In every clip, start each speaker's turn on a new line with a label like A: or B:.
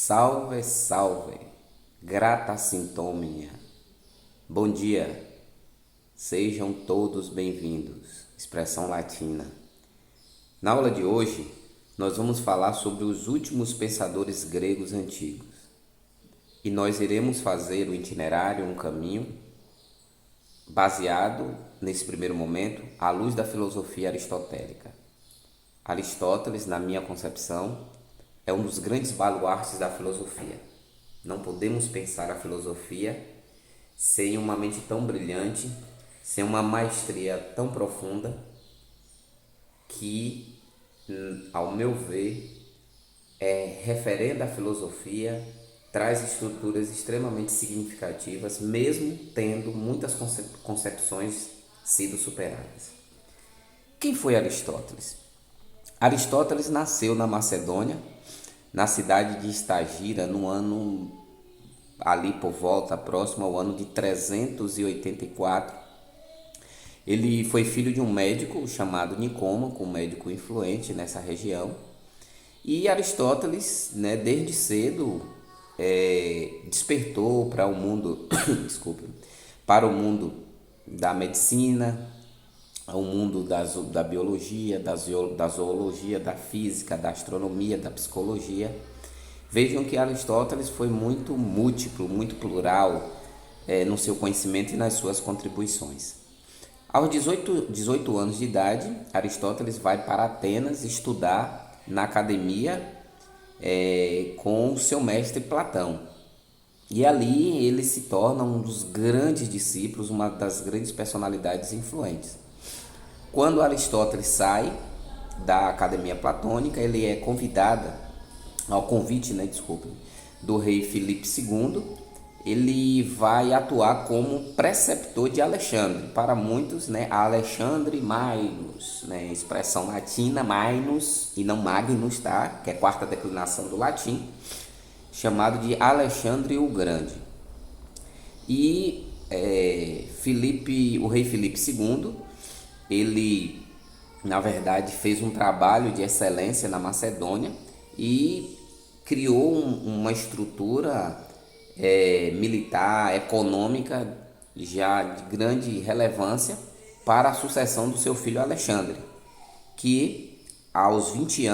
A: Salve, salve, grata sintonia. Bom dia, sejam todos bem-vindos. Expressão latina. Na aula de hoje, nós vamos falar sobre os últimos pensadores gregos antigos. E nós iremos fazer o itinerário, um caminho, baseado, nesse primeiro momento, à luz da filosofia aristotélica. Aristóteles, na minha concepção, é um dos grandes baluartes da filosofia. Não podemos pensar a filosofia sem uma mente tão brilhante, sem uma maestria tão profunda que, ao meu ver, referenda à filosofia, traz estruturas extremamente significativas, mesmo tendo muitas concepções sido superadas. Quem foi Aristóteles? Aristóteles nasceu na Macedônia, na cidade de Estagira, no ano, ali por volta, próximo ao ano de 384. Ele foi filho de um médico chamado Nicômaco, um médico influente nessa região. E Aristóteles, desde cedo, despertou para o mundo, para o mundo da medicina, ao mundo da biologia, da zoologia, da física, da astronomia, da psicologia. Vejam que Aristóteles foi muito múltiplo, muito plural no seu conhecimento e nas suas contribuições. Aos 18 anos de idade, Aristóteles vai para Atenas estudar na academia com o seu mestre Platão. E ali ele se torna um dos grandes discípulos, uma das grandes personalidades influentes. Quando Aristóteles sai da Academia Platônica, ele é convidado, ao convite, do rei Filipe II, ele vai atuar como preceptor de Alexandre. Para muitos, Alexandre Magnus, expressão latina, Magnus e não Magnus, que é a quarta declinação do latim, chamado de Alexandre o Grande. E o rei Filipe II, ele, na verdade, fez um trabalho de excelência na Macedônia e criou uma estrutura militar, econômica, já de grande relevância para a sucessão do seu filho Alexandre, que aos 21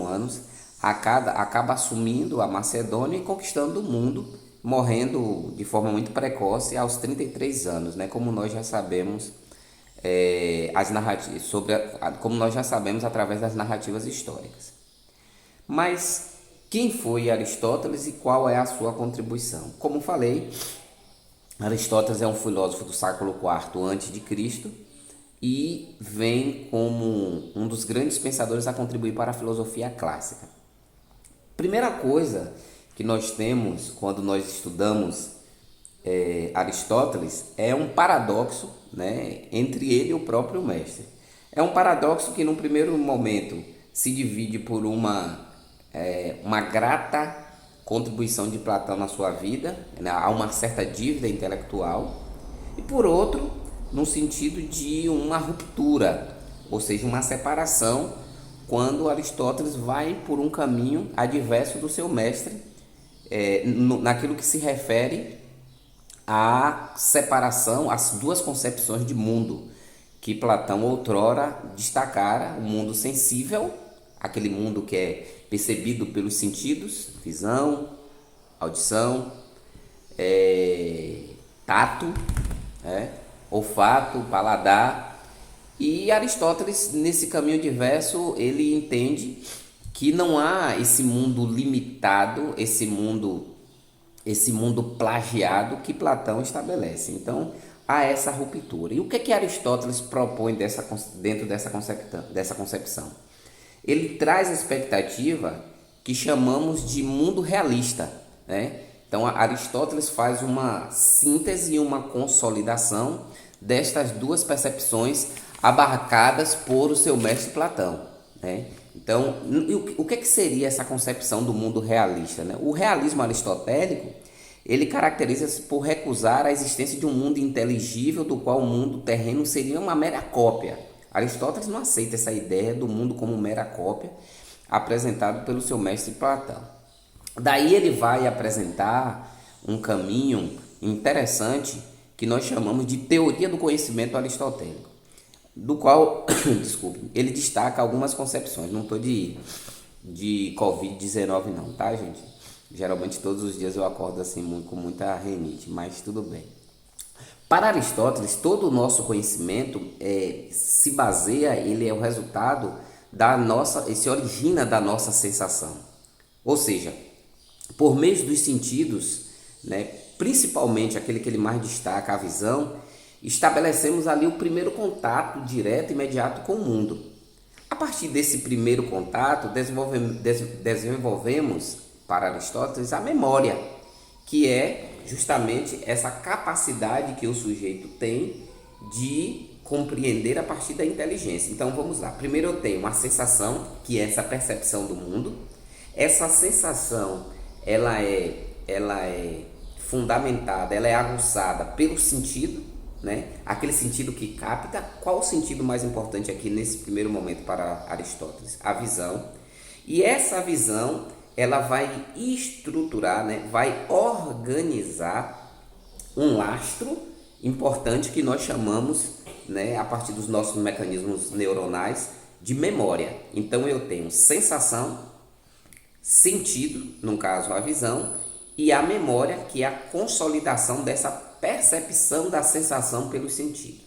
A: anos, acaba assumindo a Macedônia e conquistando o mundo, morrendo de forma muito precoce aos 33 anos, como nós já sabemos as narrativas como nós já sabemos através das narrativas históricas. Mas quem foi Aristóteles e qual é a sua contribuição? Como falei, Aristóteles é um filósofo do século IV a.C. e vem como um dos grandes pensadores a contribuir para a filosofia clássica. Primeira coisa que nós temos quando nós estudamos Aristóteles é um paradoxo, entre ele e o próprio mestre. É um paradoxo que, num primeiro momento, se divide por uma grata contribuição de Platão na sua vida, há uma certa dívida intelectual, e por outro, no sentido de uma ruptura, ou seja, uma separação, quando Aristóteles vai por um caminho adverso do seu mestre, naquilo que se refere à separação, às duas concepções de mundo que Platão outrora destacara: o mundo sensível, aquele mundo que é percebido pelos sentidos, visão, audição, tato, olfato, paladar. E Aristóteles, nesse caminho diverso, ele entende que não há esse mundo limitado, esse mundo plagiado que Platão estabelece. Então, há essa ruptura. E o que Aristóteles propõe dentro dessa concepção? Ele traz a expectativa que chamamos de mundo realista, Então, Aristóteles faz uma síntese e uma consolidação destas duas percepções abarcadas por o seu mestre Platão, Então, o que seria essa concepção do mundo realista? O realismo aristotélico, ele caracteriza-se por recusar a existência de um mundo inteligível do qual o mundo terreno seria uma mera cópia. Aristóteles não aceita essa ideia do mundo como mera cópia apresentado pelo seu mestre Platão. Daí ele vai apresentar um caminho interessante que nós chamamos de teoria do conhecimento aristotélico, do qual, desculpe, ele destaca algumas concepções. Não estou de Covid-19 não, tá, gente? Geralmente todos os dias eu acordo assim com muita rinite, mas tudo bem. Para Aristóteles, todo o nosso conhecimento se baseia, ele é o resultado da nossa, se origina da nossa sensação. Ou seja, por meio dos sentidos, né, principalmente aquele que ele mais destaca, a visão, estabelecemos ali o primeiro contato direto e imediato com o mundo. A partir desse primeiro contato, desenvolvemos para Aristóteles a memória, que é justamente essa capacidade que o sujeito tem de compreender a partir da inteligência. Então vamos lá. Primeiro eu tenho uma sensação, que é essa percepção do mundo. Essa sensação, ela é fundamentada, ela é aguçada pelo sentido, né? Aquele sentido que capta. Qual o sentido mais importante aqui nesse primeiro momento para Aristóteles? A visão. E essa visão, ela vai estruturar, né? Vai organizar um lastro importante que nós chamamos, né, a partir dos nossos mecanismos neuronais, de memória. Então eu tenho sensação, sentido, no caso a visão, e a memória, que é a consolidação dessa percepção da sensação pelo sentido.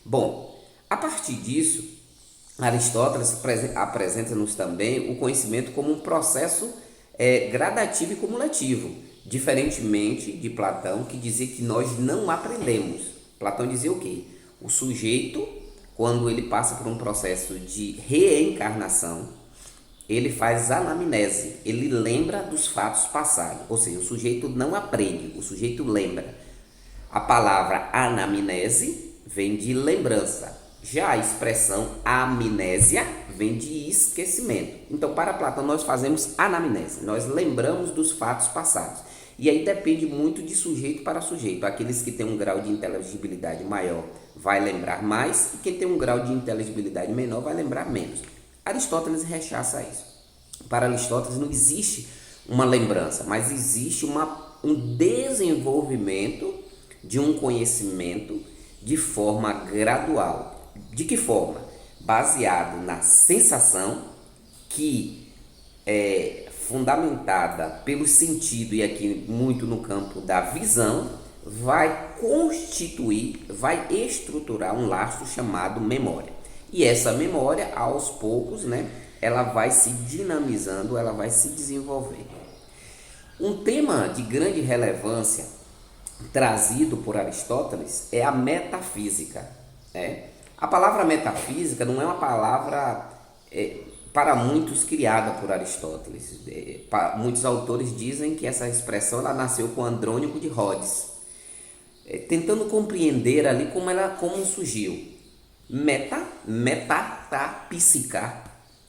A: Bom, a partir disso, Aristóteles apresenta-nos também o conhecimento como um processo gradativo e cumulativo, diferentemente de Platão, que dizia que nós não aprendemos. Platão dizia o quê? O sujeito, quando ele passa por um processo de reencarnação, ele faz anamnese, ele lembra dos fatos passados, ou seja, o sujeito não aprende, o sujeito lembra. A palavra anamnese vem de lembrança, já a expressão amnésia vem de esquecimento. Então, para Platão, nós fazemos anamnese, nós lembramos dos fatos passados. E aí depende muito de sujeito para sujeito. Aqueles que têm um grau de inteligibilidade maior vai lembrar mais, e quem tem um grau de inteligibilidade menor vai lembrar menos. Aristóteles rechaça isso. Para Aristóteles não existe uma lembrança, mas existe um desenvolvimento de um conhecimento de forma gradual. De que forma? Baseado na sensação, que é fundamentada pelo sentido, e aqui muito no campo da visão, vai constituir, vai estruturar um laço chamado memória. E essa memória, aos poucos, né, ela vai se dinamizando, ela vai se desenvolver. Um tema de grande relevância trazido por Aristóteles é a metafísica. Né? A palavra metafísica não é uma palavra para muitos criada por Aristóteles. Muitos autores dizem que essa expressão ela nasceu com Andrônico de Rhodes, tentando compreender ali como surgiu. Metapsíquica,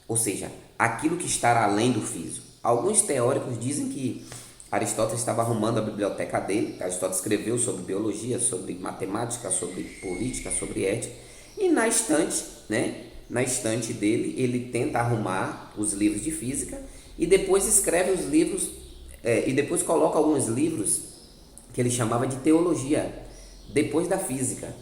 A: ou seja, aquilo que está além do físico. Alguns teóricos dizem que Aristóteles estava arrumando a biblioteca dele. Aristóteles escreveu sobre biologia, sobre matemática, sobre política, sobre ética, e na estante, né, na estante dele, ele tenta arrumar os livros de física e depois escreve os livros, e depois coloca alguns livros que ele chamava de teologia, depois da física.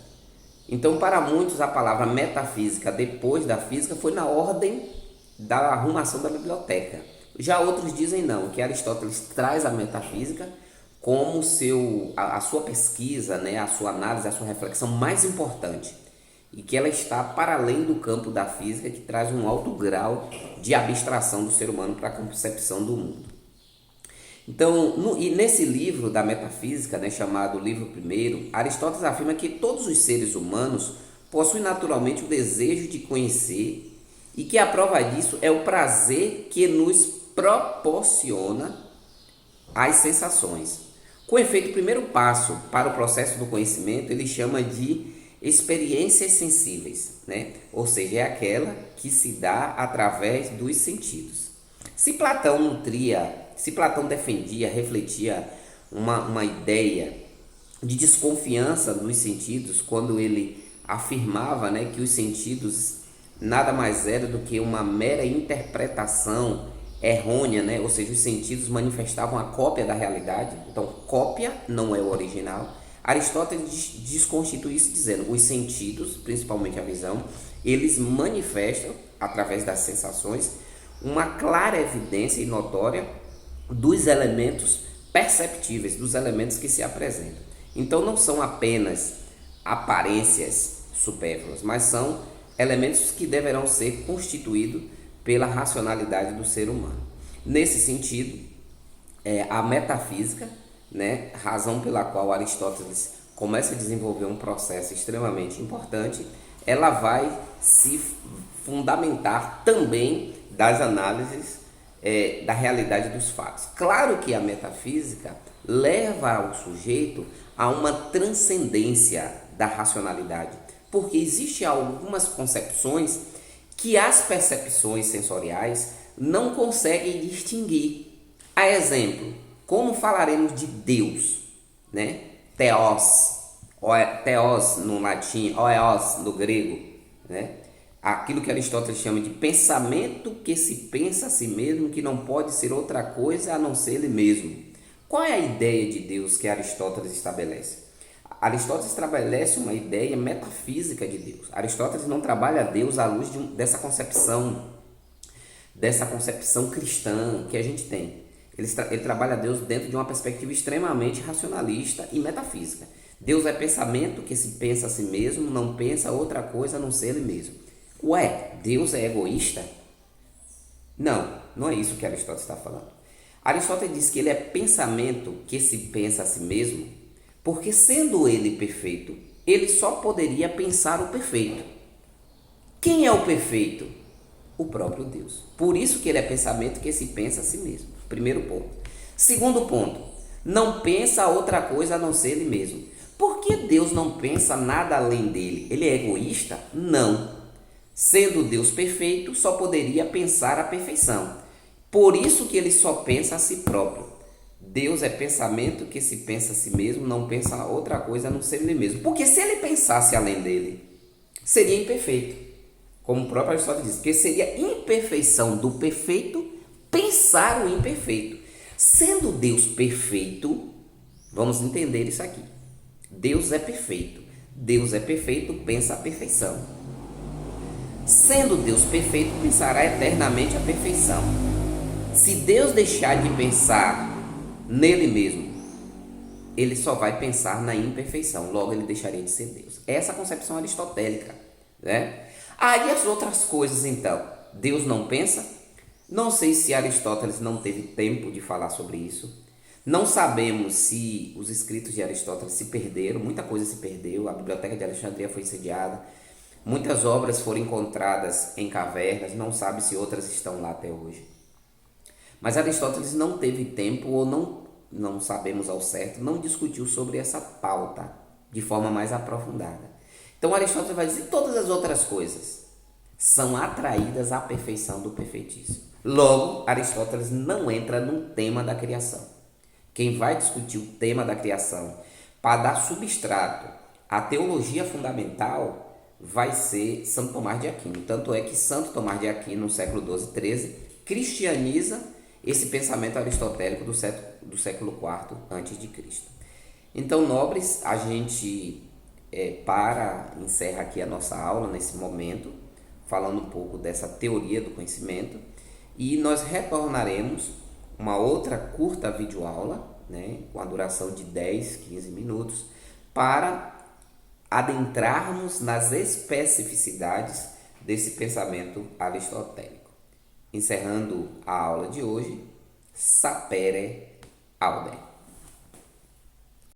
A: Então, para muitos, a palavra metafísica depois da física foi na ordem da arrumação da biblioteca. Já outros dizem não, que Aristóteles traz a metafísica como a sua pesquisa, né, a sua análise, a sua reflexão mais importante, e que ela está para além do campo da física, que traz um alto grau de abstração do ser humano para a concepção do mundo. Então, e nesse livro da metafísica, né, chamado Livro Primeiro, Aristóteles afirma que todos os seres humanos possuem naturalmente o desejo de conhecer, e que a prova disso é o prazer que nos proporciona as sensações. Com efeito, o primeiro passo para o processo do conhecimento ele chama de experiências sensíveis, né? Ou seja, é aquela que se dá através dos sentidos. Se Platão defendia, refletia uma ideia de desconfiança dos sentidos, quando ele afirmava, né, que os sentidos nada mais era do que uma mera interpretação errônea, né? Ou seja, os sentidos manifestavam a cópia da realidade. Então, cópia não é o original. Aristóteles desconstitui isso dizendo: os sentidos, principalmente a visão, eles manifestam, através das sensações, uma clara evidência e notória dos elementos perceptíveis, dos elementos que se apresentam. Então, não são apenas aparências supérfluas, mas são elementos que deverão ser constituídos pela racionalidade do ser humano. Nesse sentido, a metafísica, né, razão pela qual Aristóteles começa a desenvolver um processo extremamente importante, ela vai se fundamentar também das análises da realidade dos fatos. Claro que a metafísica leva o sujeito a uma transcendência da racionalidade, porque existem algumas concepções que as percepções sensoriais não conseguem distinguir. A exemplo, como falaremos de Deus, né? Theos no latim, oeos no grego, né? Aquilo que Aristóteles chama de pensamento que se pensa a si mesmo, que não pode ser outra coisa a não ser ele mesmo. Qual é a ideia de Deus que Aristóteles estabelece? Aristóteles estabelece uma ideia metafísica de Deus. Aristóteles não trabalha Deus à luz dessa concepção cristã que a gente tem. Ele trabalha Deus dentro de uma perspectiva extremamente racionalista e metafísica. Deus é pensamento que se pensa a si mesmo, não pensa outra coisa a não ser ele mesmo. Ué, Deus é egoísta? Não, não é isso que Aristóteles está falando. Aristóteles diz que ele é pensamento que se pensa a si mesmo, porque sendo ele perfeito, ele só poderia pensar o perfeito. Quem é o perfeito? O próprio Deus. Por isso que ele é pensamento que se pensa a si mesmo. Primeiro ponto. Segundo ponto, não pensa outra coisa a não ser ele mesmo. Por que Deus não pensa nada além dele? Ele é egoísta? Não. Sendo Deus perfeito, só poderia pensar a perfeição. Por isso que ele só pensa a si próprio. Deus é pensamento que se pensa a si mesmo, não pensa outra coisa a não ser ele mesmo. Porque se ele pensasse além dele, seria imperfeito. Como o próprio Aristóteles diz, porque seria imperfeição do perfeito pensar o imperfeito. Sendo Deus perfeito, vamos entender isso aqui. Deus é perfeito. Deus é perfeito, pensa a perfeição. Sendo Deus perfeito, pensará eternamente a perfeição. Se Deus deixar de pensar nele mesmo, ele só vai pensar na imperfeição, logo ele deixaria de ser Deus. Essa é a concepção aristotélica, né? E as outras coisas então? Deus não pensa? Não sei se Aristóteles não teve tempo de falar sobre isso. Não sabemos se os escritos de Aristóteles se perderam, muita coisa se perdeu, a Biblioteca de Alexandria foi incendiada, muitas obras foram encontradas em cavernas, não sabe se outras estão lá até hoje. Mas Aristóteles não teve tempo, ou não sabemos ao certo, não discutiu sobre essa pauta de forma mais aprofundada. Então Aristóteles vai dizer que todas as outras coisas são atraídas à perfeição do perfeitíssimo. Logo, Aristóteles não entra no tema da criação. Quem vai discutir o tema da criação para dar substrato à teologia fundamental vai ser Santo Tomás de Aquino. Tanto é que Santo Tomás de Aquino, no século XII e XIII, cristianiza esse pensamento aristotélico do século IV a.C. Então, nobres, a gente encerra aqui a nossa aula nesse momento, falando um pouco dessa teoria do conhecimento, e nós retornaremos uma outra curta videoaula, né, com a duração de 10, 15 minutos, para adentrarmos nas especificidades desse pensamento aristotélico. Encerrando a aula de hoje, sapere aude.